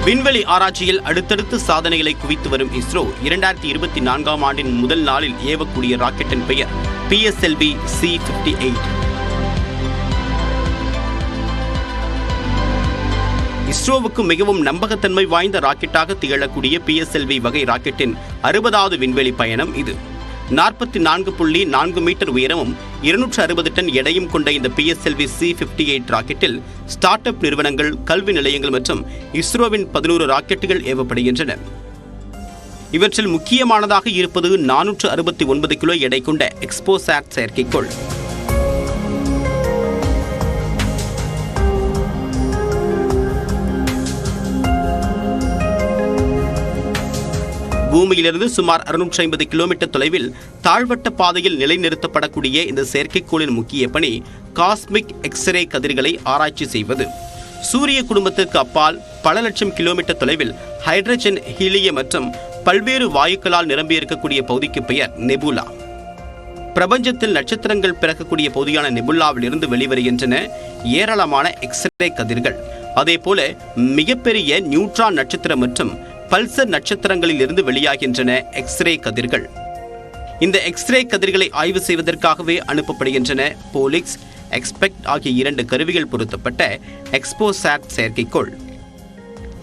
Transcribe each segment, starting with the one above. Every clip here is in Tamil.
விண்வெளி ஆராய்ச்சியில் அடுத்தடுத்து சாதனைகளை குவித்து வரும் இஸ்ரோ 2024ஆம் ஆண்டின் முதல் நாளில் ஏவக்கூடிய ராக்கெட்டின் பெயர் PSLV C58. இஸ்ரோவுக்கு மிகவும் நம்பகத்தன்மை வாய்ந்த ராக்கெட்டாக திகழக்கூடிய PSLV வகை ராக்கெட்டின் 60வது விண்வெளி பயணம் இது. 44.4 மீட்டர் உயரமும் 260 டன் எடையும் கொண்ட இந்த PSLV C58 ராக்கெட்டில் ஸ்டார்ட் அப் நிறுவனங்கள், கல்வி நிலையங்கள் மற்றும் இஸ்ரோவின் 11 ராக்கெட்டுகள் ஏவப்படுகின்றன. இவற்றில் முக்கியமானதாக இருப்பது 469 கிலோ எடை கொண்ட எக்ஸ்போசாட் செயற்கைக்கோள். பூமியிலிருந்து சுமார் 650 கிலோமீட்டர் தொலைவில் தாழ்வட்ட பாதையில் நிலைநிறுத்தப்படக்கூடிய இந்த செயற்கைக்கோளின் முக்கிய பணி காஸ்மிக் எக்ஸ்ரே கதிர்களை ஆராய்ச்சி செய்வது. சூரிய குடும்பத்திற்கு அப்பால் பல லட்சம் கிலோமீட்டர் தொலைவில் ஹைட்ரஜன், ஹீலியம் மற்றும் பல்வேறு வாயுக்களால் நிரம்பியிருக்கக்கூடிய பகுதிக்கு பெயர் நெபுலா. பிரபஞ்சத்தில் நட்சத்திரங்கள் பிறக்கக்கூடிய பகுதியான நெபுலாவில் இருந்து வெளிவருகின்றன ஏராளமான எக்ஸ்ரே கதிர்கள். அதேபோல மிகப்பெரிய நியூட்ரான் நட்சத்திரம் மற்றும் பல்சர் நட்சத்திரங்களில் இருந்து வெளியாகின்றன எக்ஸ்ரே கதிர்கள். இந்த எக்ஸ்ரே கதிர்களை ஆய்வு செய்வதற்காகவே அனுப்பப்படுகின்றன போலிக்ஸ், எக்ஸ்பெக்ட் ஆகிய 2 கருவிகள் பொருத்தப்பட்ட எக்ஸ்போசாட் செயற்கைக்கோள்.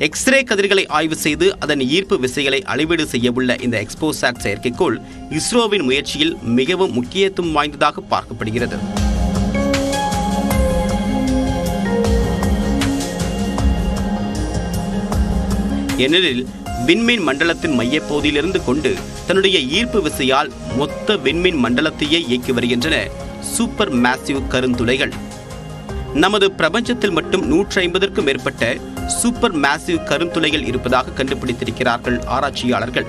எக்ஸ்ரே கதிர்களை ஆய்வு செய்து அதன் ஈர்ப்பு விசைகளை அளவீடு செய்யவுள்ள இந்த எக்ஸ்போசாட் செயற்கைக்கோள் இஸ்ரோவின் முயற்சியில் மிகவும் முக்கியத்துவம் வாய்ந்ததாக பார்க்கப்படுகிறது. ஏனெனில் விண்மீன் மண்டலத்தின் மையப்பகுதியிலிருந்து கொண்டு தன்னுடைய ஈர்ப்பு விசையால் மொத்த விண்மீன் மண்டலத்தையே இயக்கி வருகின்றன சூப்பர் மேசிவ் கருந்துளைகள். நமது பிரபஞ்சத்தில் மட்டும் 150க்கும் மேற்பட்ட சூப்பர் மேசிவ் கருந்துளைகள் இருப்பதாக கண்டுபிடித்திருக்கிறார்கள் ஆராய்ச்சியாளர்கள்.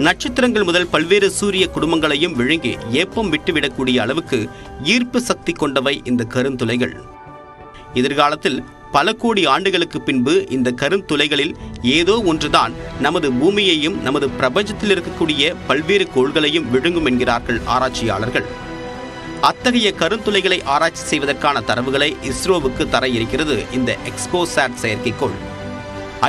நட்சத்திரங்கள் முதல் பல்வேறு சூரிய குடும்பங்களையும் விழுங்கி ஏப்பம் விட்டுவிடக்கூடிய அளவுக்கு ஈர்ப்பு சக்தி கொண்டவை இந்த கருந்துளைகள். எதிர்காலத்தில் பல கோடி ஆண்டுகளுக்கு பின்பு இந்த கருந்துளைகளில் ஏதோ ஒன்றுதான் நமது பூமியையும் நமது பிரபஞ்சத்தில் இருக்கக்கூடிய பல்வேறு கோள்களையும் விழுங்கும் என்கிறார்கள் ஆராய்ச்சியாளர்கள். அத்தகைய கருந்துளைகளை ஆராய்ச்சி செய்வதற்கான தரவுகளை இஸ்ரோவுக்கு தர இருக்கிறது இந்த எக்ஸ்போசாட் செயற்கைக்கோள்.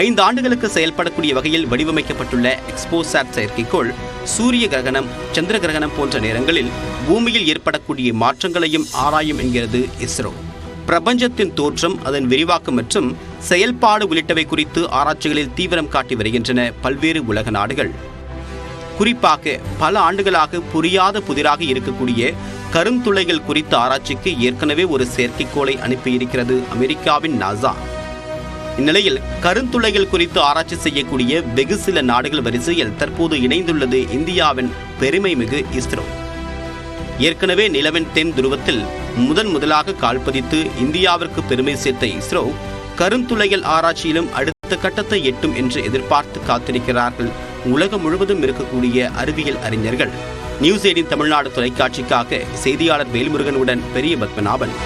5 ஆண்டுகளுக்கு செயல்படக்கூடிய வகையில் வடிவமைக்கப்பட்டுள்ள எக்ஸ்போசாட் செயற்கைக்கோள் சூரிய கிரகணம், சந்திர கிரகணம் போன்ற நேரங்களில் பூமியில் ஏற்படக்கூடிய மாற்றங்களையும் ஆராயும் என்கிறது இஸ்ரோ. பிரபஞ்சத்தின் தோற்றம், அதன் விரிவாக்கம் மற்றும் செயல்பாடு உள்ளிட்டவை குறித்து ஆராய்ச்சிகளில் தீவிரம் காட்டி வருகின்றன பல்வேறு உலக நாடுகள். குறிப்பாக பல ஆண்டுகளாக புரியாத புதிராக இருக்கக்கூடிய கருந்துளைகள் குறித்த ஆராய்ச்சிக்கு ஏற்கனவே ஒரு செயற்கைக்கோளை அனுப்பியிருக்கிறது அமெரிக்காவின் நாசா. இந்நிலையில் கருந்துளைகள் குறித்து ஆராய்ச்சி செய்யக்கூடிய வெகு சில நாடுகள் வரிசையில் தற்போது இணைந்துள்ளது இந்தியாவின் பெருமை மிகு இஸ்ரோ. ஏற்கனவே நிலவின் தென் துருவத்தில் முதலாக கால் பதித்து இந்தியாவிற்கு பெருமை சேர்த்த இஸ்ரோ கருந்துளைகள் ஆராய்ச்சியிலும் அடுத்த கட்டத்தை எட்டும் என்று எதிர்பார்த்து காத்திருக்கிறார்கள் உலகம் முழுவதும் இருக்கக்கூடிய அறிவியல் அறிஞர்கள். நியூஸ் 18 தமிழ்நாடு தொலைக்காட்சிக்காக செய்தியாளர் வேல்முருகனுடன் பெரிய பத்மநாபன்.